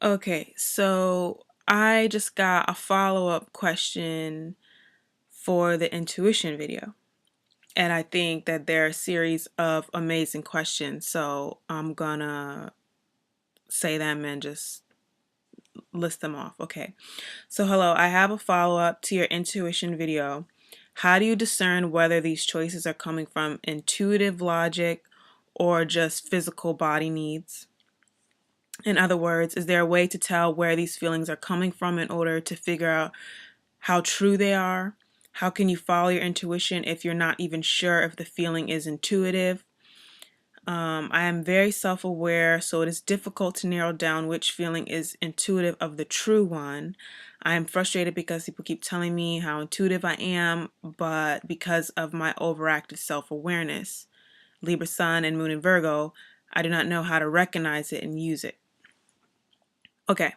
Okay, so I just got a follow-up question for the intuition video. And I think that there are a series of amazing questions. So I'm gonna say them and just list them off. Okay. So, hello, I have a follow-up to your intuition video. How do you discern whether these choices are coming from intuitive logic or just physical body needs? In other words, is there a way to tell where these feelings are coming from in order to figure out how true they are? How can you follow your intuition if you're not even sure if the feeling is intuitive? I am very self aware, so it is difficult to narrow down which feeling is intuitive of the true one. I am frustrated because people keep telling me how intuitive I am, but because of my overactive self awareness, Libra Sun and Moon in Virgo, I do not know how to recognize it and use it. Okay,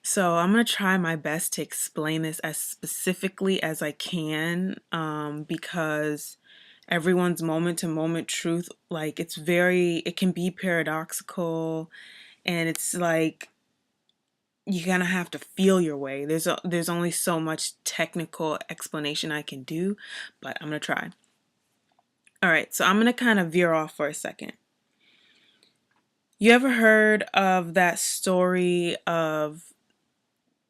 so I'm going to try my best to explain this as specifically as I can because everyone's moment to moment truth, like it can be paradoxical, and it's like you kind of have to feel your way. There's only so much technical explanation I can do, but I'm going to try. All right, so I'm going to kind of veer off for a second. You ever heard of that story of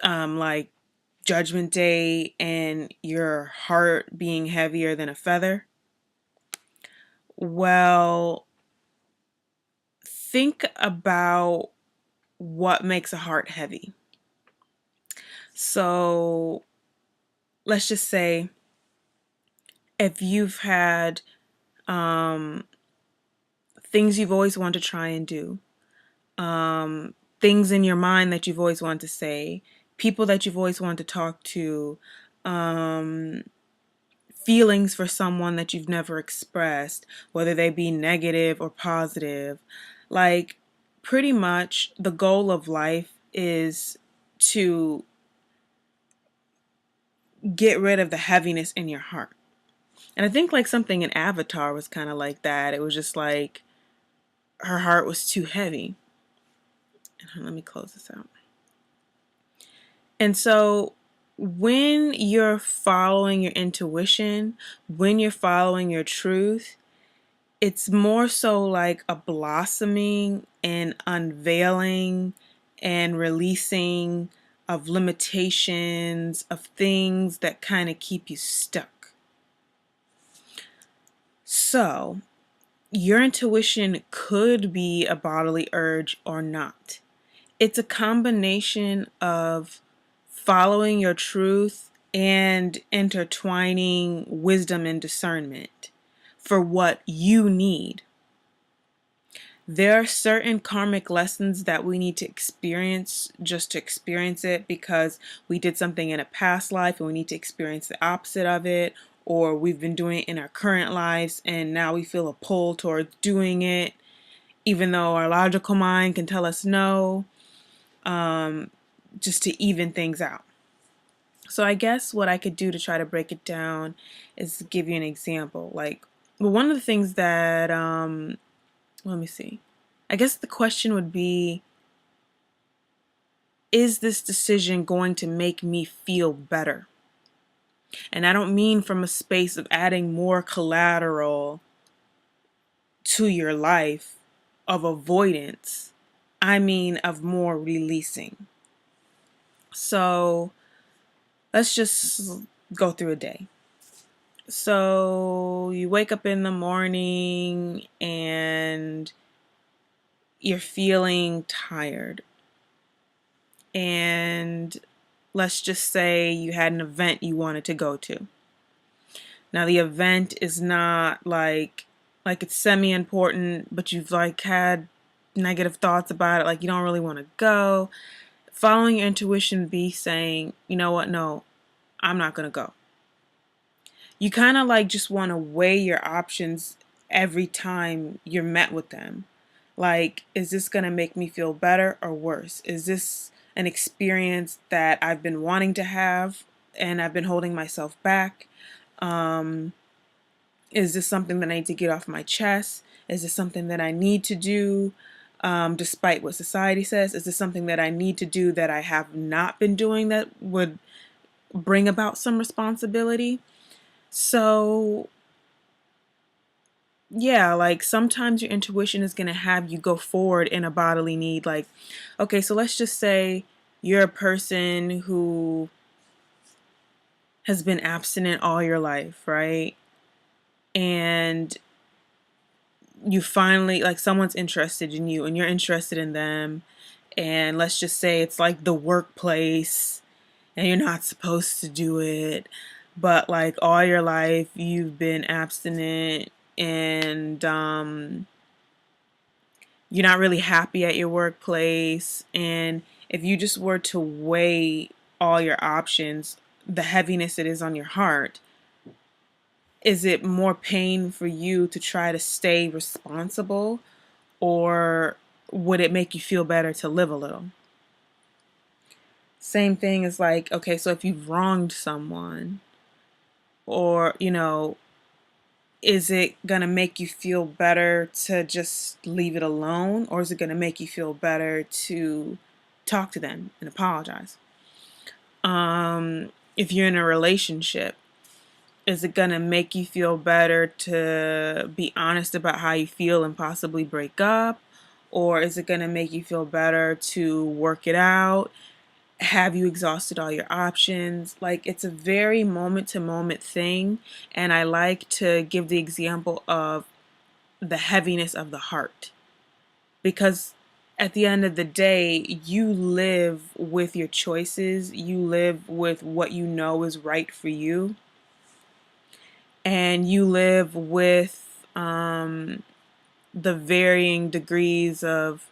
like Judgment Day and your heart being heavier than a feather? Well, think about what makes a heart heavy. So let's just say if you've had um, things you've always wanted to try and do, things in your mind that you've always wanted to say, people that you've always wanted to talk to, um, feelings for someone that you've never expressed, whether they be negative or positive. Like, pretty much the goal of life is to get rid of the heaviness in your heart. And I think like something in Avatar was kind of like that. It was just like her heart was too heavy. Let me close this out. And so when you're following your intuition, when you're following your truth, it's more so like a blossoming and unveiling and releasing of limitations, of things that kind of keep you stuck. So, your intuition could be a bodily urge or not. It's a combination of following your truth and intertwining wisdom and discernment for what you need. There are certain karmic lessons that we need to experience just to experience it because we did something in a past life and we need to experience the opposite of it, or we've been doing it in our current lives and now we feel a pull towards doing it, even though our logical mind can tell us no, just to even things out. So I guess what I could do to try to break it down is give you an example. Like, well, one of the things that, let me see. I guess the question would be, is this decision going to make me feel better? And I don't mean from a space of adding more collateral to your life of avoidance. I mean of more releasing. So let's just go through a day. So you wake up in the morning and you're feeling tired. And let's just say you had an event you wanted to go to. Now the event is not like it's semi-important, but you've like had negative thoughts about it, like you don't really want to go. Following your intuition be saying, you know what, no, I'm not going to go. You kind of like just want to weigh your options every time you're met with them. Like, is this going to make me feel better or worse? Is this an experience that I've been wanting to have and I've been holding myself back? Is this something that I need to get off my chest? Is this something that I need to do? despite what society says? Is this something that I need to do that I have not been doing that would bring about some responsibility? So, yeah, like sometimes your intuition is going to have you go forward in a bodily need. Like, okay, so let's just say you're a person who has been abstinent all your life, right? And you finally, like, someone's interested in you and you're interested in them. And let's just say it's like the workplace and you're not supposed to do it, but like all your life you've been abstinent, and you're not really happy at your workplace. And if you just were to weigh all your options, the heaviness it is on your heart, is it more pain for you to try to stay responsible, or would it make you feel better to live a little? Same thing as like, okay, so if you've wronged someone, or, is it gonna make you feel better to just leave it alone, or is it gonna make you feel better to talk to them and apologize? If you're in a relationship, is it gonna make you feel better to be honest about how you feel and possibly break up? Or is it gonna make you feel better to work it out? Have you exhausted all your options? Like, it's a very moment to moment thing. And I like to give the example of the heaviness of the heart. Because at the end of the day, you live with your choices, you live with what you know is right for you, and you live with the varying degrees of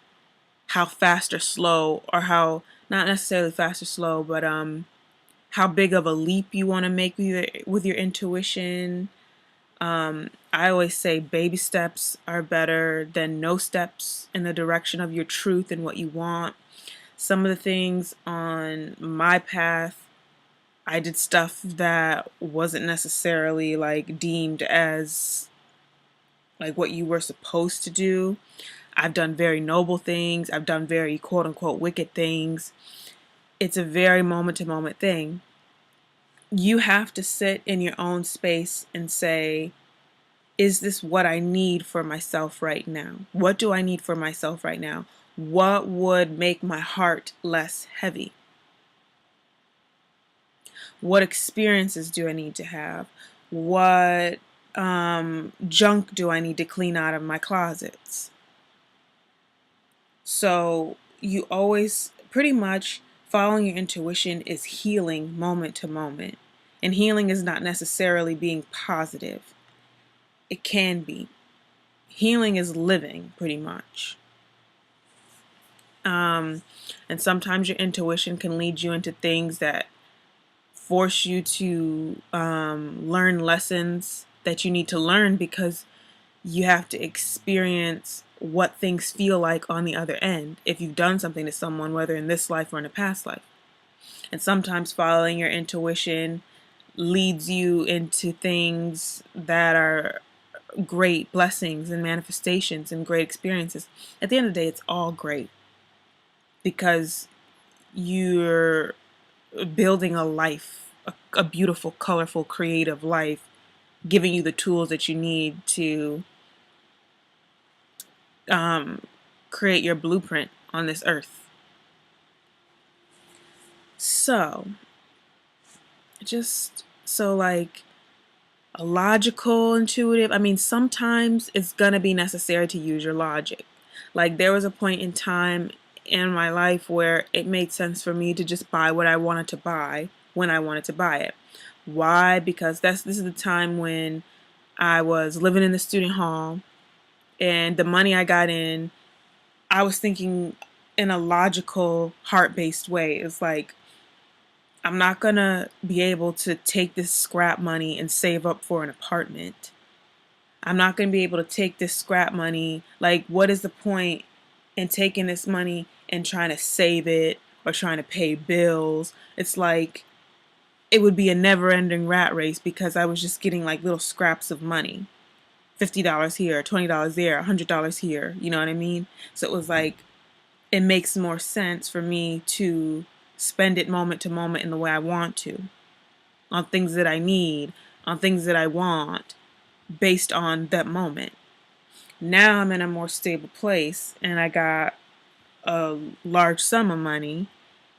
how fast or slow, or how, not necessarily fast or slow, but how big of a leap you want to make with your intuition. I always say baby steps are better than no steps in the direction of your truth and what you want. Some of the things on my path, I did stuff that wasn't necessarily like deemed as like what you were supposed to do. I've done very noble things. I've done very quote unquote wicked things. It's a very moment to moment thing. You have to sit in your own space and say, is this what I need for myself right now? What do I need for myself right now? What would make my heart less heavy? What experiences do I need to have? What junk do I need to clean out of my closets? So you always, pretty much, following your intuition is healing moment to moment. And healing is not necessarily being positive. It can be. Healing is living, pretty much. And sometimes your intuition can lead you into things that force you to learn lessons that you need to learn, because you have to experience what things feel like on the other end if you've done something to someone, whether in this life or in a past life. And sometimes following your intuition leads you into things that are great blessings and manifestations and great experiences. At the end of the day, it's all great, because you're building a life, a beautiful, colorful, creative life, giving you the tools that you need to create your blueprint on this earth. So, like a logical, intuitive, I mean, sometimes it's going to be necessary to use your logic. Like, there was a point in time in my life where it made sense for me to just buy what I wanted to buy when I wanted to buy it. Why? Because this is the time when I was living in the student hall, and the money I got in, I was thinking in a logical, heart-based way. It's like, I'm not gonna be able to take this scrap money and save up for an apartment. I'm not gonna be able to take this scrap money. Like, what is the point in taking this money and trying to save it or trying to pay bills? It's like, it would be a never-ending rat race, because I was just getting like little scraps of money $50 here, $20 there, $100 here. You know what I mean? So it was like, it makes more sense for me to spend it moment to moment in the way I want to, on things that I need, on things that I want, based on that moment. Now I'm in a more stable place and I got a large sum of money,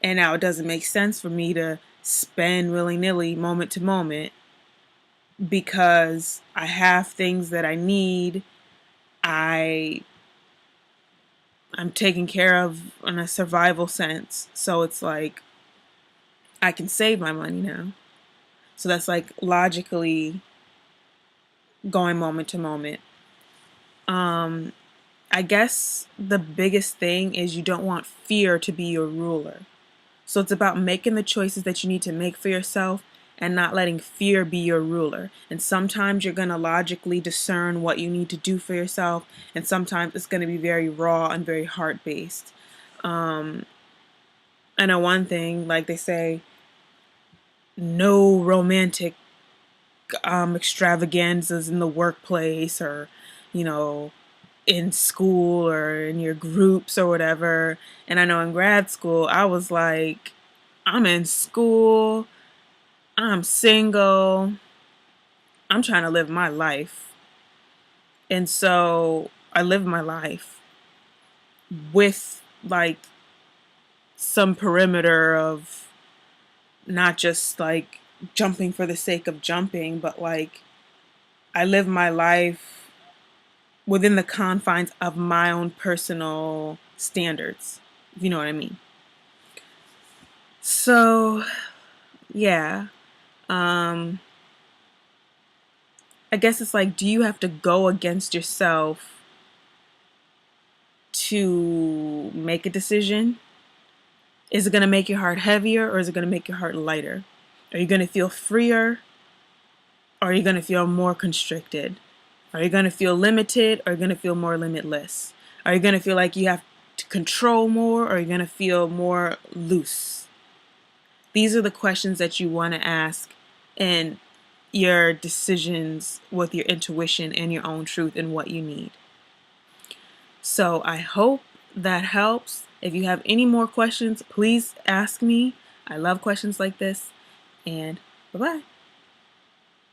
and now it doesn't make sense for me to spend willy-nilly moment to moment because I have things that I need. I I'm taken care of in a survival sense. So it's like I can save my money now. So that's like logically going moment to moment. I guess the biggest thing is you don't want fear to be your ruler. So it's about making the choices that you need to make for yourself and not letting fear be your ruler. And sometimes you're going to logically discern what you need to do for yourself, and sometimes it's going to be very raw and very heart-based. I know one thing, like they say, no romantic extravaganzas in the workplace, or, you know, in school or in your groups or whatever. And I know in grad school, I was like, I'm in school, I'm single, I'm trying to live my life. And so I lived my life with like some perimeter of not just like jumping for the sake of jumping, but like I live my life within the confines of my own personal standards, if you know what I mean. So, yeah. I guess it's like, do you have to go against yourself to make a decision? Is it going to make your heart heavier, or is it going to make your heart lighter? Are you going to feel freer, or are you going to feel more constricted? Are you going to feel limited, or are you going to feel more limitless? Are you going to feel like you have to control more, or are you going to feel more loose? These are the questions that you want to ask in your decisions with your intuition and your own truth and what you need. So I hope that helps. If you have any more questions, please ask me. I love questions like this. And bye-bye.